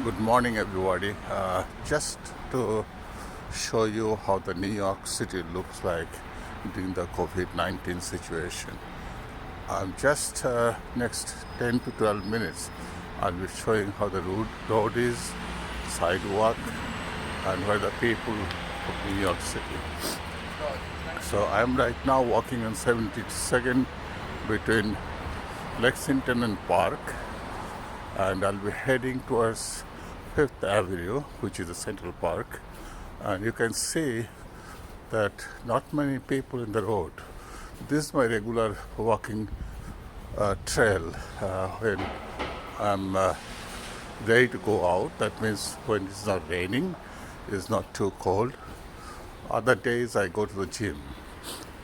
Good morning, everybody. Just to show you how the New York City looks like during the COVID-19 situation. I'm just next 10 to 12 minutes, I'll be showing how the road is, sidewalk, and where the people of New York City. So I'm right now walking on 72nd between Lexington and Park, and I'll be heading towards Fifth Avenue, which is the Central Park. And you can see that not many people in the road. This is my regular walking trail when I'm ready to go out. That means when it's not raining, it's not too cold. Other days I go to the gym.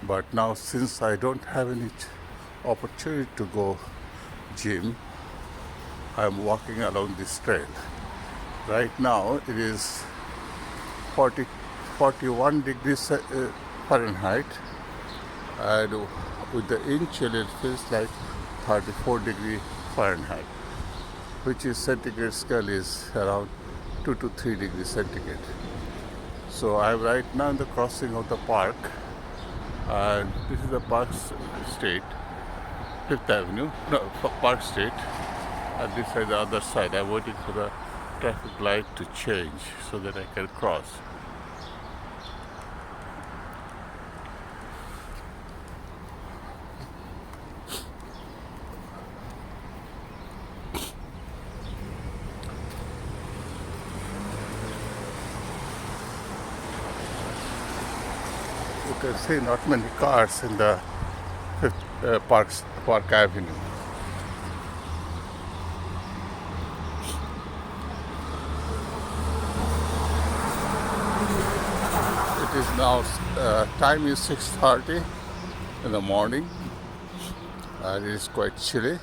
But now since I don't have any opportunity to go gym, I'm walking along this trail. Right now it is 41 degrees Fahrenheit, and with the inch chill it feels like 34-degree Fahrenheit, which is centigrade scale is around 2 to 3 degrees centigrade. So I'm right now in the crossing of the park, and this is the Park Street, Fifth Avenue, no, Park Street, and this is the other side. I'm waiting for the traffic light to change so that I can cross. You can see not many cars in the Park Avenue. It is now time is 6:30 in the morning, and it is quite chilly.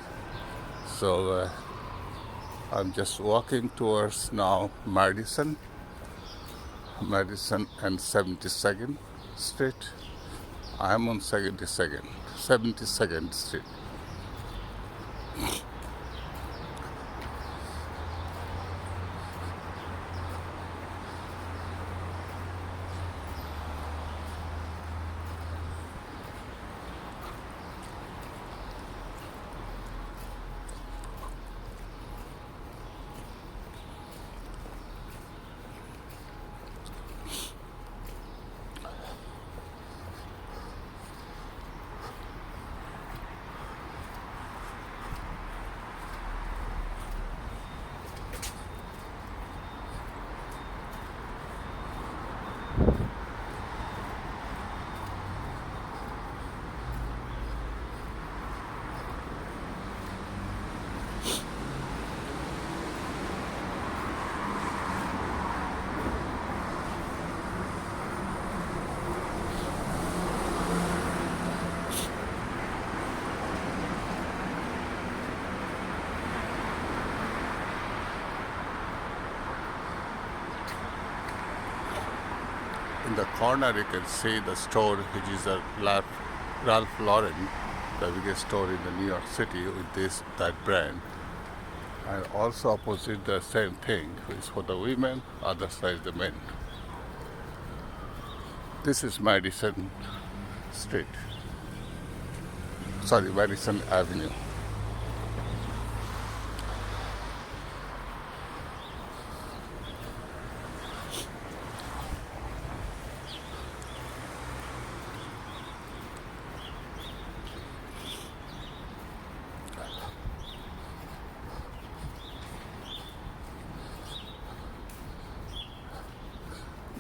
So I'm just walking towards now Madison and 72nd Street. I am on 72nd Street. In the corner you can see the store, which is a Ralph Lauren, the biggest store in the New York City with that brand. And also opposite the same thing is for the women, other side the men. This is Madison Street. Sorry, Madison Avenue.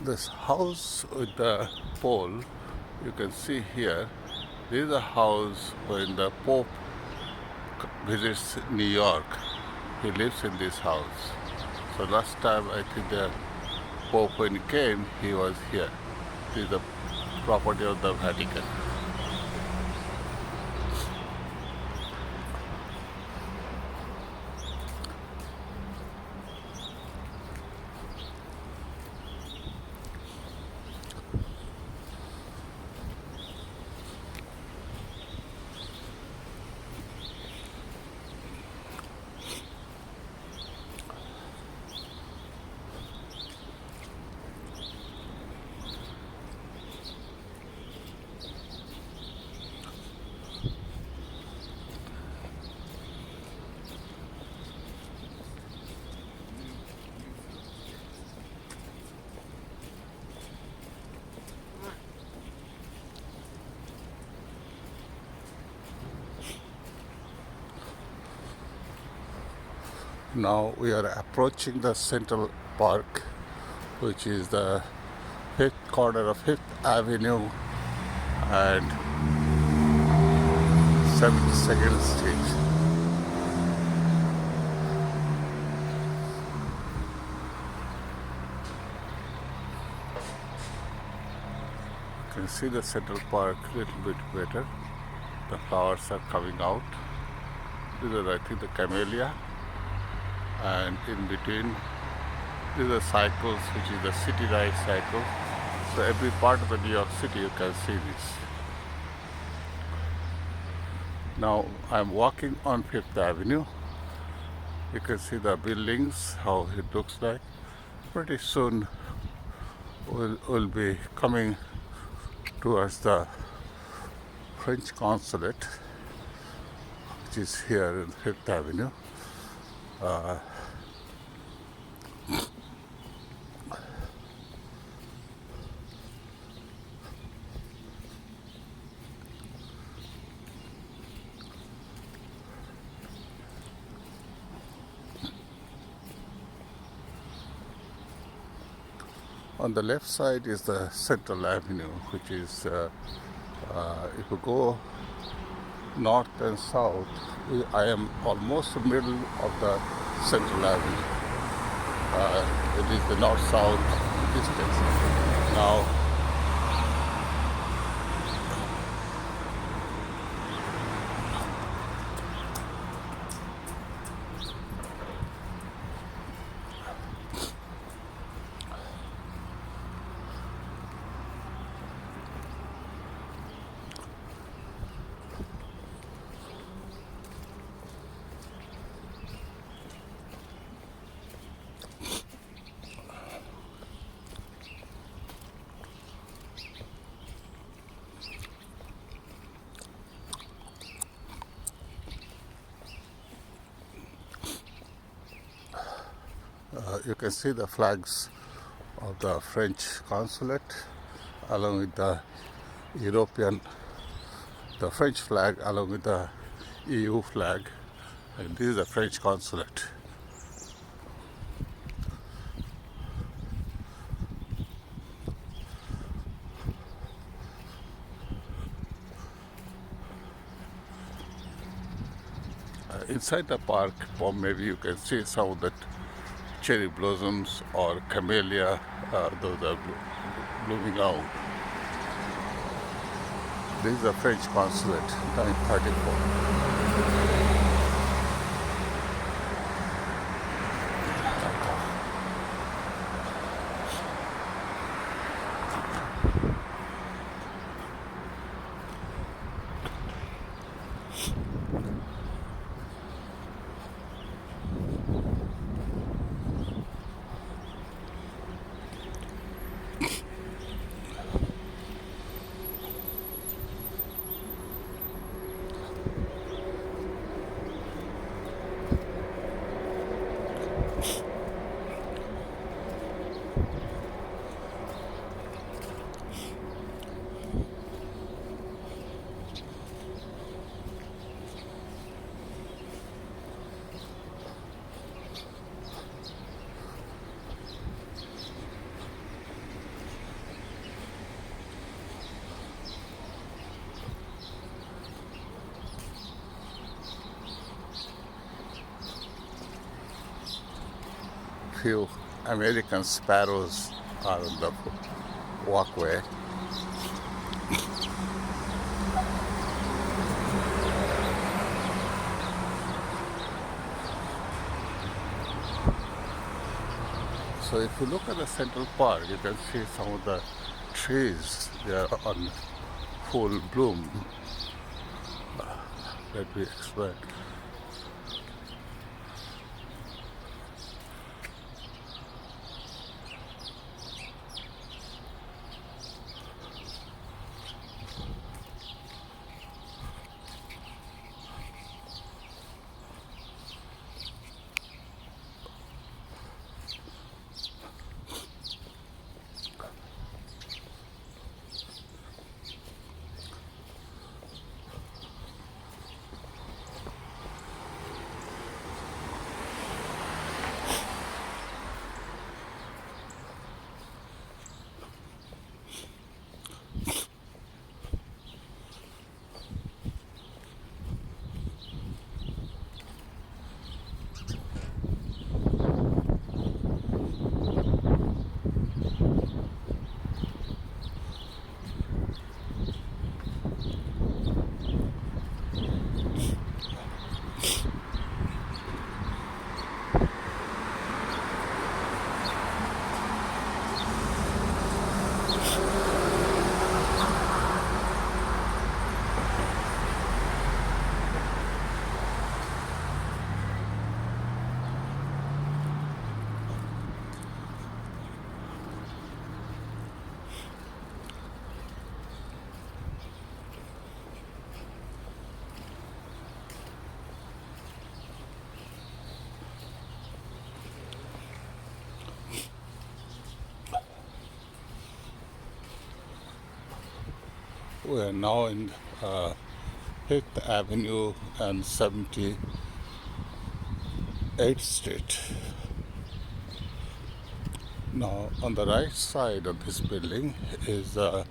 This house with the pole, you can see here, this is a house when the Pope visits New York. He lives in this house. So last time I think the Pope when he came, he was here. This is the property of the Vatican. Now we are approaching the Central Park, which is the fifth corner of Fifth Avenue and 72nd Street. You can see the Central Park a little bit better. The flowers are coming out. These are, I think, the camellia, and in between these are cycles, which is the city ride cycle. So every part of the New York City you can see this. Now I'm walking on Fifth Avenue. You can see the buildings, how it looks like. Pretty soon we'll be coming towards the French consulate, which is here in Fifth Avenue. On the left side is the Central Avenue, which is, if you go north and south, I am almost the middle of the Central Avenue. It is the north-south distance. Now, you can see the flags of the French consulate along with the the French flag along with the EU flag, and this is the French consulate. Inside the park, or maybe you can see some of the cherry blossoms or camellia, those are blooming out. This is the French consulate, 1934. Few American sparrows are on the walkway. So if you look at the Central Park, you can see some of the trees, they are on full bloom. Let me explain. We are now in Fifth Avenue and 78th Street. Now, on the right side of this building is where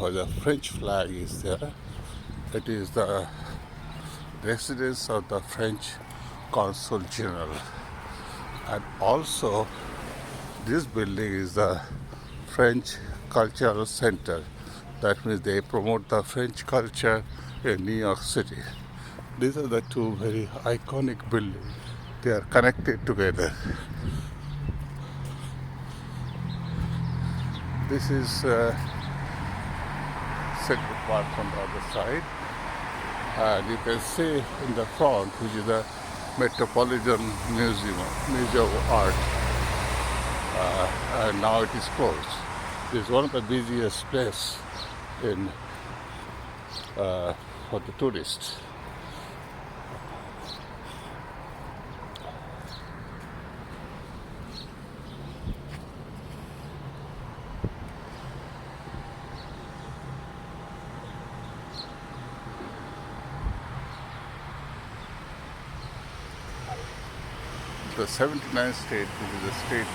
the French flag is there. It is the residence of the French Consul General, and also this building is the French Cultural Center. That means they promote the French culture in New York City. These are the two very iconic buildings. They are connected together. This is Central Park on the other side. And you can see in the front, which is the Metropolitan Museum of Art. And now it is closed. This is one of the busiest places in for the tourists. The 79th state, which is the state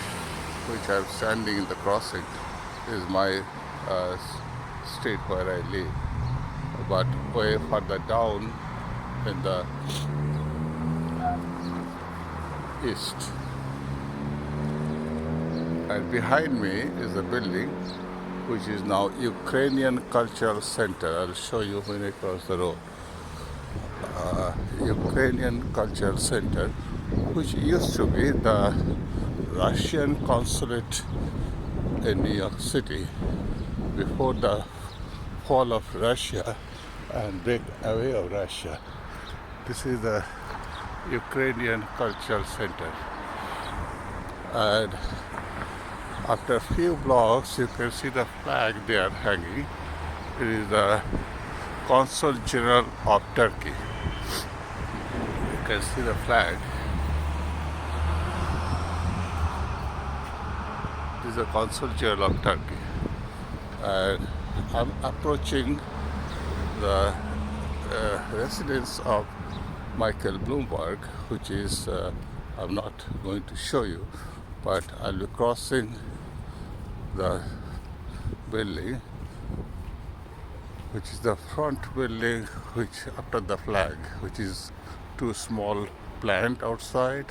which I'm standing in the crossing, is my state where I live. But way further down in the east. And behind me is a building which is now Ukrainian Cultural Center. I'll show you when I cross the road. Ukrainian Cultural Center, which used to be the Russian consulate in New York City before the fall of Russia and break away of Russia. This is the Ukrainian Cultural Center. And after a few blocks, you can see the flag there hanging. It is the Consul General of Turkey. You can see the flag. This is the Consul General of Turkey. And I'm approaching the residence of Michael Bloomberg, which is, I'm not going to show you, but I'll be crossing the building, which is the front building, which after the flag, which is two small plant outside.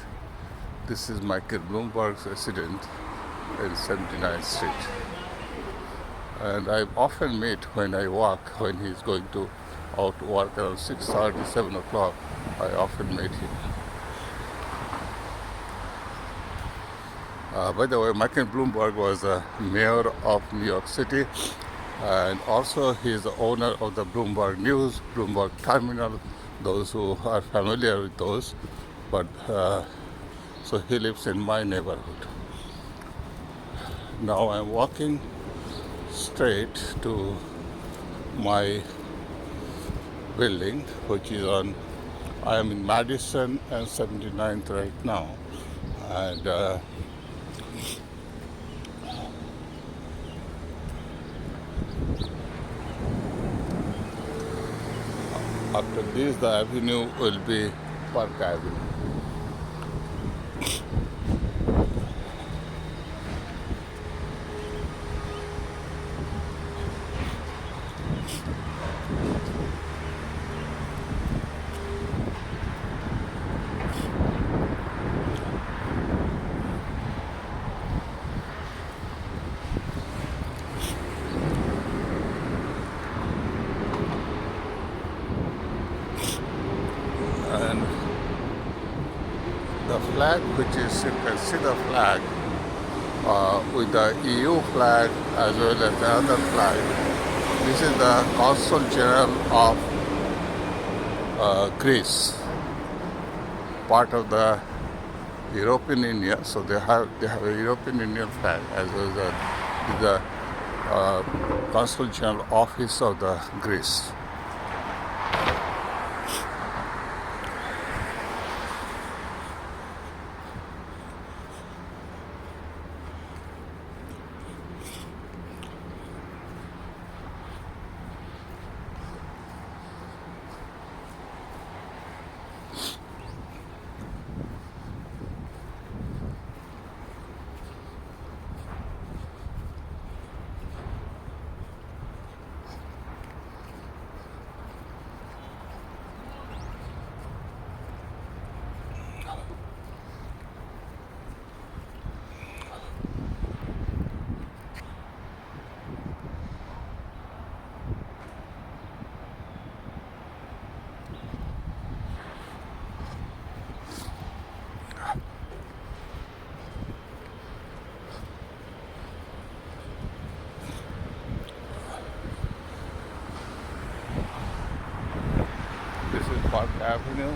This is Michael Bloomberg's residence in 79th Street. And I often meet when I walk, when he's going to out to work around 6:30, 7 o'clock, I often meet him. By the way, Michael Bloomberg was the mayor of New York City, and also he is the owner of the Bloomberg News, Bloomberg Terminal, those who are familiar with those. But so he lives in my neighborhood. Now I'm walking straight to my building, which is on, I am in Madison and 79th right now. And after this, the avenue will be Park Avenue. And the flag, which is, you can see the flag with the EU flag as well as the other flag. This is the Consul General of Greece, part of the European Union. So they have a European Union flag as well as the Consul General Office of the Greece. Park Avenue.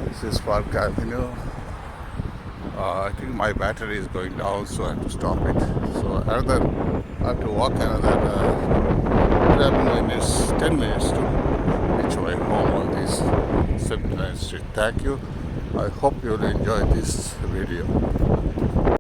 This is Park Avenue. I think my battery is going down, so I have to stop it. So I have to walk another 11 minutes, 10 minutes to reach my home on this 79th Street. Thank you. I hope you'll enjoy this video.